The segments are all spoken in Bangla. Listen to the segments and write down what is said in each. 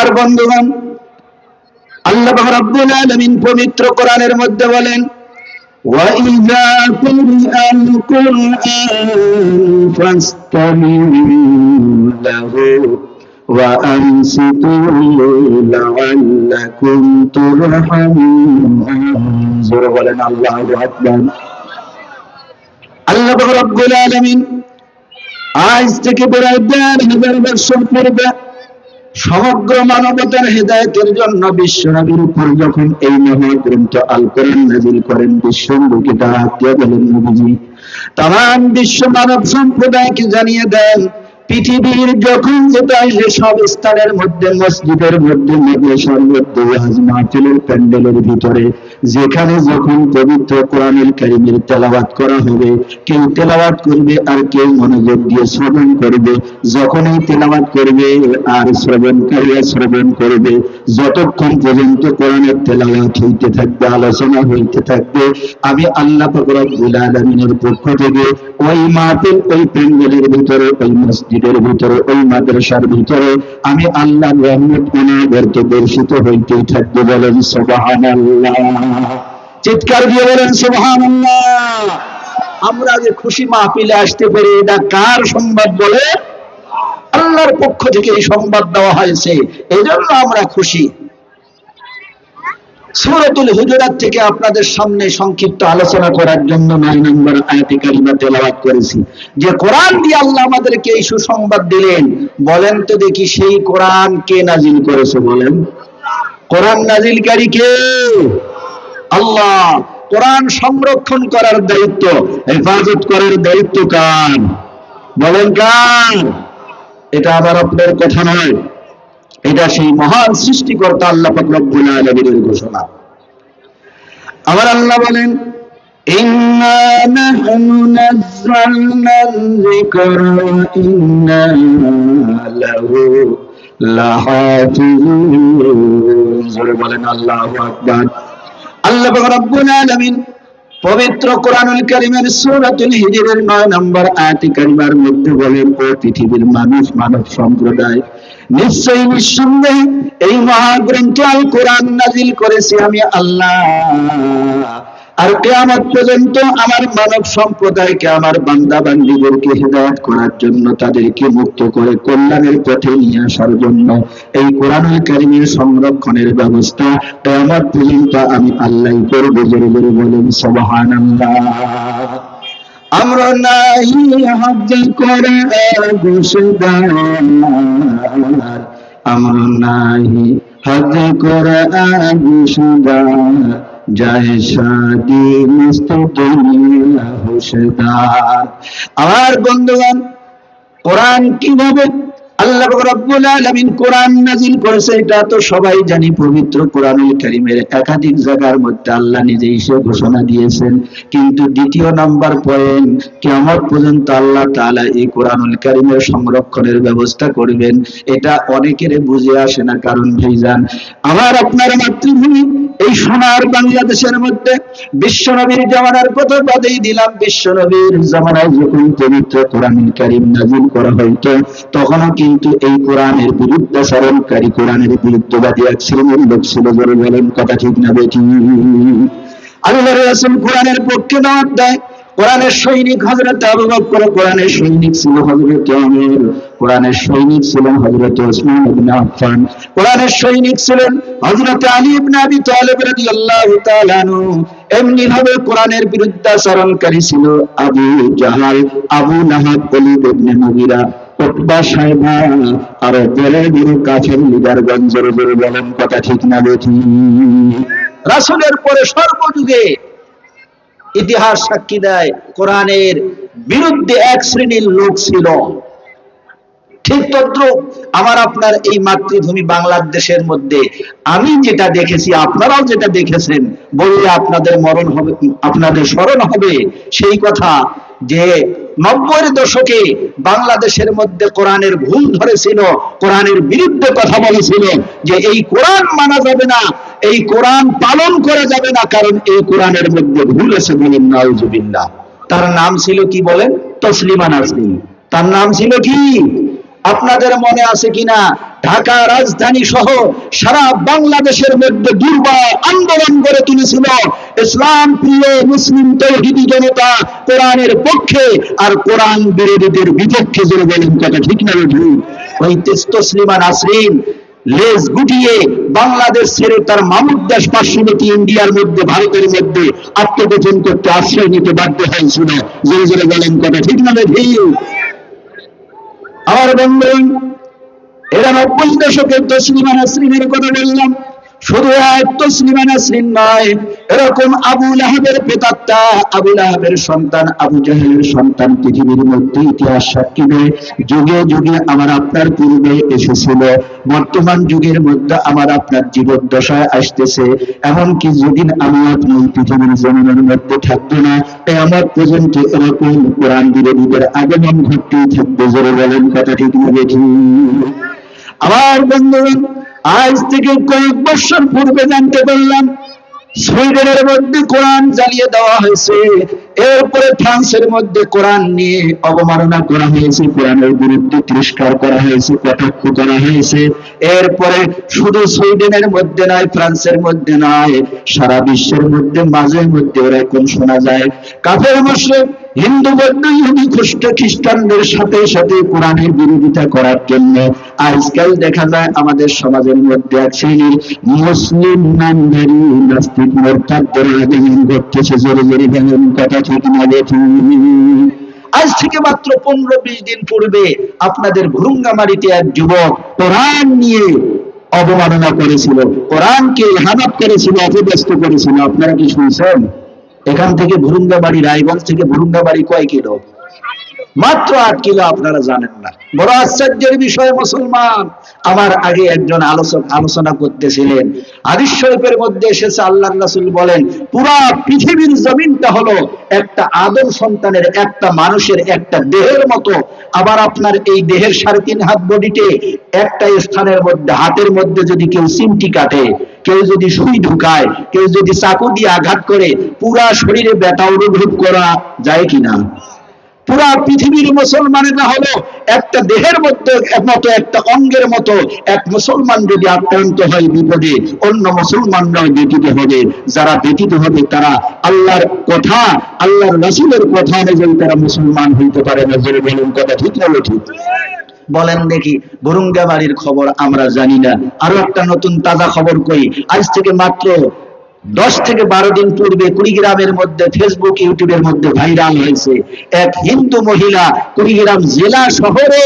আমার বন্ধুগণ, আল্লাহ রাব্বুল আলামিন পবিত্র কোরআনের মধ্যে বলেন, وَإِذَا قُرِئَ الْقُرْآنُ فَاسْتَمِعُوا لَهُ وَأَنصِتُوا لَعَلَّكُمْ تُرْحَمُونَ। জোরে বলেন আল্লাহু আকবার। আল্লাহ রাব্বুল আলামিন আজ থেকে প্রায় ১,৫০০ বছর পূর্বে সমগ্র মানবতার হেদায়েতের জন্য বিশ্বনবীর উপর যখন এই মহাগ্রন্থ আল কোরআন নাযিল করেন, বিশ্বনবীকে দাওয়াত দিয়ে বলেন, নবীজি তাম বিশ্ব মানব সম্প্রদায়কে জানিয়ে দেন, পৃথিবীর যখন যেটা সব স্থানের মধ্যে, মসজিদের মধ্যে, মাদ্রাসার মধ্যে, ওয়াজ মাহফিলের প্যান্ডেলের ভিতরে, যেখানে যখন পবিত্র কোরআনুল কারীমের তেলাওয়াত করা হবে, কেউ তেলাওয়াত করবে আর কেউ মনোযোগ দিয়ে শ্রবণ করবে। যখন এই তেলাওয়াত করবে আর শ্রবণকারীরা শ্রবণ করবে, যতক্ষণ পর্যন্ত কোরআনের তেলাওয়াত হইতে থাকবে, আলোচনা হইতে থাকবে, আমি আল্লাহ পাক রব্বুল আলামিনের পক্ষ থেকে ওই মাহফিল, ওই প্যান্ডেলের ভিতরে, ওই মসজিদের ভিতরে, ওই মাদ্রাসার ভিতরে আমি আল্লাহর রহমত অনবরত বর্ষিত হইতেই থাকবে। বলেন সুবহানাল্লাহ। চিৎকার দিয়ে বলেন সুবহানাল্লাহ। আমরা যে খুশি মাহফিলে আসতে পারি, এটা কার সংবাদ? বলে আল্লাহর পক্ষ থেকে এই সংবাদ দেওয়া হয়েছে, এজন্য আমরা খুশি। সূরাতুল হুজুরাত থেকে আপনাদের সামনে সংক্ষিপ্ত আলোচনা করার জন্য ৯ নম্বর আয়াতে কারিমা তেলাওয়াত করেছি, যে কোরআন দিয়ে আল্লাহ আমাদেরকে এই সুসংবাদ দিলেন। বলেন তো দেখি, সেই কোরআন কে নাজিল করেছে? বলেন, কোরআন নাজিলকারী কে? আল্লাহ। কোরআন সংরক্ষণ করার দায়িত্ব, হেফাজত করার দায়িত্ব কার? বলেন কার? এটা আবার আপনার কথা নয়, এটা সেই মহান সৃষ্টিকর্তা আল্লাহ পাক রব্বুল আলামিনের ঘোষণা। আমার আল্লাহ বলেন, ইন্না নাহনু নাযালনা যিকরা ওয়া ইন্না লাহু লাহাফিজুন। জোরে বলেন আল্লাহু আকবার। আল্লাহ পাক রব্বুল আলামিন পবিত্র কোরআনুল কারীমের সূরাতুল হিজরের ৯ নম্বর আয়াতে কারিমার মধ্যে বলেন, ও পৃথিবীর মানুষ, মানব সম্প্রদায়, নিশ্চয়ই নিঃসন্দেহে এই মহাগ্রন্থ আল কোরআন নাজিল করেছি আমি আল্লাহ, আর কিয়ামত পর্যন্ত আমার মানব সম্প্রদায়কে, আমার বান্দা বান্দীদেরকে হিদায়াত করার জন্য, তাদেরকে মুক্ত করে কল্যাণের পথে নিয়ে আসার জন্য এই কোরআনুল কারীমের সংরক্ষণের ব্যবস্থা কিয়ামত পর্যন্ত আমি আল্লাহই করব। জোরে জোরে বলেন সুবহানাল্লাহ। আমরা নাই হজ করে ঘোষদার, আমরা নাই হজ করে ঘোষদার, যায় শাদি মস্ত দুনিয়া হোশদার। আমার বন্ধুগণ, কোরআন কিভাবে আল্লাহ রাব্বুল আলামিন কোরআন নাজিল করেছে এটা তো সবাই জানি। পবিত্র কোরআনুল কারীমের একাধিক জায়গার মধ্যে আল্লাহ নিজেই সে ঘোষণা দিয়েছেন, কিন্তু দ্বিতীয় নাম্বার পয়েন্ট, কিয়ামত পর্যন্ত আল্লাহ তাআলা এই কোরআনুল কারীমের সংরক্ষণের ব্যবস্থা করবেন, এটা অনেকের বুঝে আসে না। কারণ ভাইজান, আমার আপনার মাতৃভূমি এই সোনার বাংলাদেশের মধ্যে বিশ্বনবীর জামানার কথা বাদেই দিলাম, বিশ্বনবীর জামানায় যখন পবিত্র কোরআনুল কারীম নাজিল করা হইতো, তখনও কিন্তু এই কোরআনের বিরুদ্ধাচরণকারী, কোরআনের বিরুদ্ধবাদী এক শ্রেণীর লোক ছিল। জোরে বলেন, কথা ঠিক না বেঠিক? আল্লাহর রাসূল কোরআনের পক্ষে দাওয়াত দেয়। কোরআনের সৈনিক হযরত আবু বকর, কোরআনের সৈনিক ছিল হযরত ওমর, কোরআনের সৈনিক ছিলেন হযরত ওসমান ইবনে আফফান, কোরআনের সৈনিক ছিলেন হযরত আলী ইবনে আবি তালিব রাদিয়াল্লাহু তাআলা আনহু। এমনি ভাবে কোরআনের বিরুদ্ধাচরণকারী ছিল আবু জাহাল, আবু লাহাব, ওলীদ ইবনে মুগীরা, উতবা, শায়বা, আর বড় বড় কাফের লিডারগণ। জোরে জোরে বলেন, কথা ঠিক না বেঠিক? রাসূলের পরে সর্বযুগে ইতিহাস সাক্ষী দেয়, কোরআনের বিরুদ্ধে এক শ্রেণীর লোক ছিল। ঠিক তদ্রুপ আমার আপনার এই মাতৃভূমি বাংলাদেশের মধ্যে আমি যেটা দেখেছি, আপনারাও যেটা দেখেছেন, বললে আপনাদের মরণ হবে, আপনাদের স্মরণ হবে সেই কথা যে ৯০-এর দশকে বাংলাদেশের মধ্যে কোরআনের ভুল ধরেছিল, কোরআনের বিরুদ্ধে কথা বলেছিল যে এই কোরআন মানা যাবে না, এই কোরআন পালন করা যাবে না, কারণ এই কোরআনের মধ্যে ভুল আছে। বলেন নাউজুবিল্লাহ। তার নাম ছিল কি? বলেন, তসলিমা নাসরিন। তার নাম ছিল কি? আপনাদের মনে আছে কিনা? ঢাকা রাজধানী সহ সারা বাংলাদেশের মধ্যে দুর্বার আন্দোলন গড়ে তুলেছিল ইসলাম প্রিয় মুসলিম তৌহিদি জনতা কোরআনের পক্ষে আর কোরআন বিরোধীদের বিপক্ষে। জোরে বলেন কথা ঠিক না ঠিক? ওই তসলিমা নাসরিন লেজ গুটিয়ে বাংলাদেশ ছেড়ে তার মামুদ দেশ পার্শ্ববর্তী ইন্ডিয়ার মধ্যে ভারতের মধ্যে আত্মগোপন করতে আশ্রয় নিতে বাধ্য হয়েছিল। জোরে জোরে বলেন কথা ঠিক না ঠিক? আমার বন্ধু, এরা 90 দশকের তসলিমা নাসরিনের কথা বললাম। শুধু এক তসলিমা নাসরিন নয়, এরকম আবু লাহাবের প্রেতাত্মা, আবু লাহাবের সন্তান, আবু জাহেলের সন্তান পৃথিবীর মধ্যে ইতিহাস সাক্ষী দেয় যুগে যুগে আমার আপনার পূর্বে এসেছিল, বর্তমান যুগের মধ্যে আমার আপনার জীবদ্দশায় আসতেছে। এমনকি যেদিন আমি আপনি পৃথিবীর জমিনের মধ্যে থাকবো না, আমার পর্যন্ত এরকম কোরআন বিরোধীদের আগমন ঘটতেই থাকবে। জোরে বলেন কথা ঠিক না বেঠিক? আমার বন্ধু, আজ থেকে কয়েক বছর পূর্বে জানতে পারলাম সুইডেনের মধ্যে কোরআন জ্বালিয়ে দেওয়া হয়েছে, এরপরে ফ্রান্সের মধ্যে কোরআন নিয়ে অবমাননা করা হয়েছে, কোরআনের বিরুদ্ধে তিরস্কার করা হয়েছে, কটাক্ষ করা হয়েছে। এরপরে শুধু সুইডেনের মধ্যে নয়, ফ্রান্সের মধ্যে নয়, সারা বিশ্বের মধ্যে মাঝে মধ্যে এরকম শোনা যায় কাফের মুশরিক হিন্দু বৌদ্ধ ইহুদি খ্রিস্টানদের সাথে সাথে কোরআনের বিরোধিতা করার জন্য আজকাল দেখা যায় আমাদের সমাজের মধ্যে এক শ্রেণীর মুসলিম নামধারী নাস্তিক মোরতাদদের আগমন ঘটতেছে। জোরে জোরে বলেন কথা ঠিক না বেঠিক? আজ থেকে মাত্র 15-20 দিন পূর্বে আপনাদের ভুরুঙ্গামারিতে এক যুবক কোরআন নিয়ে অবমাননা করেছিল, কোরআনকে ইহানাত করেছিল, অপদস্থ করেছিল। আপনারা কি শুনছেন? এখান থেকে ভুরুঙ্গাবাড়ি, রায়গঞ্জ থেকে ভুরুঙ্গাবাড়ি কয় কিলো? মাত্র 8 কিলো। আপনারা জানেন না। বড় আশ্চর্যের বিষয়, মুসলমান আমার আগে একজন আলোচনা করতেছিলেন, হাদিস শরীফের মধ্যে এসেছে আল্লাহর রাসূল বলেন পুরা পৃথিবীর জমিনটা হলো একটা আদম সন্তানের, একটা মানুষের একটা দেহের মতো। আবার আপনার এই দেহের 3.5 হাত বডিতে একটা স্থানের মধ্যে, হাতের মধ্যে যদি কেউ চিমটি কাটে, কেউ যদি সুই ঢুকায়, কেউ যদি চাকু দিয়ে আঘাত করে, পুরা শরীরে ব্যথা অনুভব করা যায় কিনা? পুরা পৃথিবীর মুসলমানেরা হলো একটা দেহের মধ্যে মতো, একটা অঙ্গের মতো। এক মুসলমান যদি আক্রান্ত হয় বিপদে, অন্য মুসলমানরাও ব্যতীত হবে। যারা ব্যতীত হবে তারা আল্লাহর কথা, আল্লাহর রাসূলের কথা অনুযায়ী তারা মুসলমান হইতে পারে না। জোরে বলুন কথা ঠিক না ঠিক? বলেন দেখি, ভুরুঙ্গাবাড়ির খবর আমরা জানি না। আরো একটা নতুন তাজা খবর কই, আজ থেকে মাত্র 10 থেকে 12 দিন পূর্বে কুড়িগ্রামের মধ্যে ফেসবুক ইউটিউবের মধ্যে ভাইরাল হয়েছে এক হিন্দু মহিলা কুড়িগ্রাম জেলা শহরে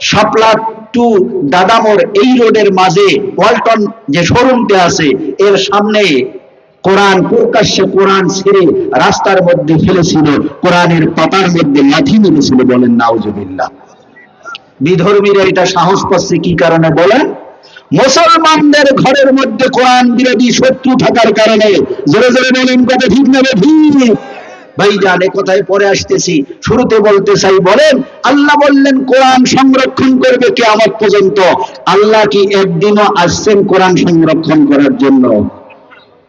শাপলা টু দাদামোর এই রোডের মাঝে ওয়ালটন যে শোরুমটা আছে এর সামনে কোরআন প্রকাশ্যে কোরআন ছেড়ে রাস্তার মধ্যে ফেলেছিল, কোরআনের পাতার মধ্যে লাথি মেরেছিল। বলেন নাউজুবিল্লাহ। বিধর্মীরা এটা সাহস পাচ্ছে কি কারণে বলেন? মুসলমানদের ঘরের মধ্যে কোরআন বিরোধী শত্রু থাকার কারণে। জোরে জোরে বলেন কথা ঠিক না ঠিক? ভাইজান, এ কথায় পরে আসতেছি, শুরুতে বলতে চাই, বলেন আল্লাহ বললেন কোরআন সংরক্ষণ করবে কিয়ামত পর্যন্ত। আল্লাহ কি একদিনও আসছেন কোরআন সংরক্ষণ করার জন্য?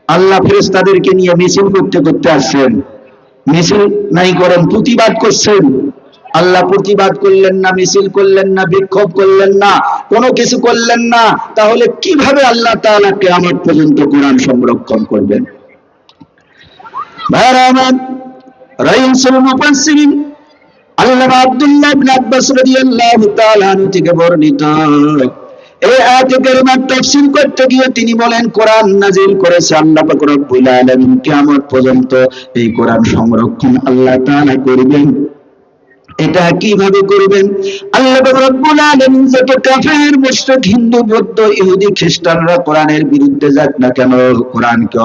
আল্লাহ ফেরেশতাদেরকে নিয়ে মিছিল করতে করতে আসছেন? মিছিল নাই করেন, প্রতিবাদ করছেন। আল্লাহ প্রতিবাদ করলেন না, মিছিল করলেন না, বিক্ষোভ করলেন না, কোনো কিছু করলেন না। তাহলে কিভাবে আল্লাহ তাআলা কিয়ামত পর্যন্ত কোরআন সংরক্ষণ করবেন? ভাইরা আমার, রাইসুল মুফাসসিরিন আল্লামা আব্দুল্লাহ ইবনে আব্বাস রাদিয়াল্লাহু তাআলা আনহু থেকে বর্ণিত এই আয়াতে কারিমার তাফসীর করতে গিয়ে তিনি বলেন কোরআন নাযিল করেছে আল্লাহ পাক রব্বুল আলামিন, কিয়ামত পর্যন্ত এই কোরআন সংরক্ষণ আল্লাহ তাআলা করবেন। এটা কিভাবে করবেন? আল্লাহ রাব্বুল আলামিন যত কাফের, মুশরিক, হিন্দু, বৌদ্ধ, ইহুদি, খ্রিস্টানরা কোরআনের বিরুদ্ধে যাক না কেন, কোরআনকে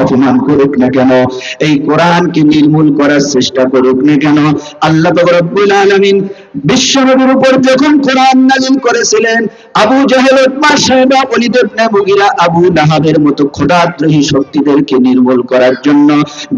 অপমান করুক না কেন, এই কোরআনকে নির্মূল করার চেষ্টা করুক না কেন, আল্লাহ রাব্বুল আলামিন বিশ্বনবীর উপর যখন কোরআন নাযিল করেছিলেন, আবু জাহেল, উতবা, শাইবা, ওলীদ ইবনে মুগীরা, আবু লাহাবের মতো খোদাদ্রোহী শক্তিদেরকে নির্মূল করার জন্য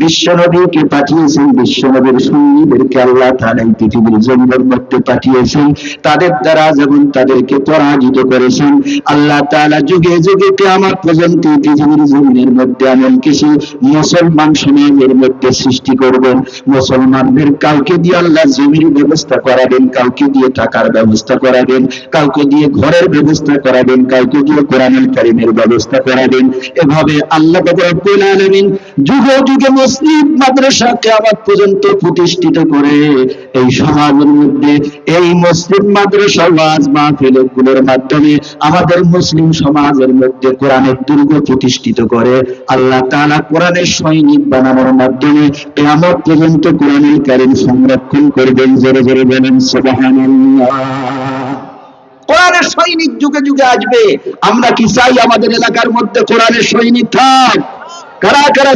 বিশ্বনবীকে পাঠিয়েছেন, বিশ্বনবীর সঙ্গীদেরকে আল্লাহ তাআলা পৃথিবীর জমিনের মধ্যে পাঠিয়েছেন। করেছেন, তাদের দ্বারা যেমন তাদেরকে পরাজিত করেছেন, আল্লাহ তাআলা যুগে যুগে কিয়ামত পর্যন্ত পৃথিবীর জমিনের মধ্যে এমন কিছু মুসলমান সমাজের মধ্যে সৃষ্টি করবেন, মুসলমানদের কাউকে দিয়ে আল্লাহ জমির ব্যবস্থা করাবেন, কাউকে দিয়ে টাকার ব্যবস্থা করাবেন, কাউকে দিয়ে ঘরের ব্যবস্থা করাবেন, কাউকে দিয়ে কোরআনুল কারীমের ব্যবস্থা করাবেন। এভাবে আল্লাহ রাব্বুল আলামিন যুগে যুগে মুসলিম মাদ্রাসা কিয়ামত পর্যন্ত প্রতিষ্ঠিত করে এই সমাজের মধ্যে এই মুসলিম মাদ্রাসা ওয়াজ মাহফিলগুলোর মাধ্যমে আমাদের মুসলিম সমাজের মধ্যে কোরআনের দুর্গ প্রতিষ্ঠিত করে আল্লাহ তাআলা কোরআনের সৈনিক বানানোর মাধ্যমে কিয়ামত পর্যন্ত কোরআনুল কারীম সংরক্ষণ করবেন। জোরে জোরে বলেন সুবহানাল্লাহ। কোরআনের সৈনিক যুগে যুগে আসবে। আমরা কি চাই আমাদের এলাকার মধ্যে কোরআনের সৈনিক থাক? কারা কারা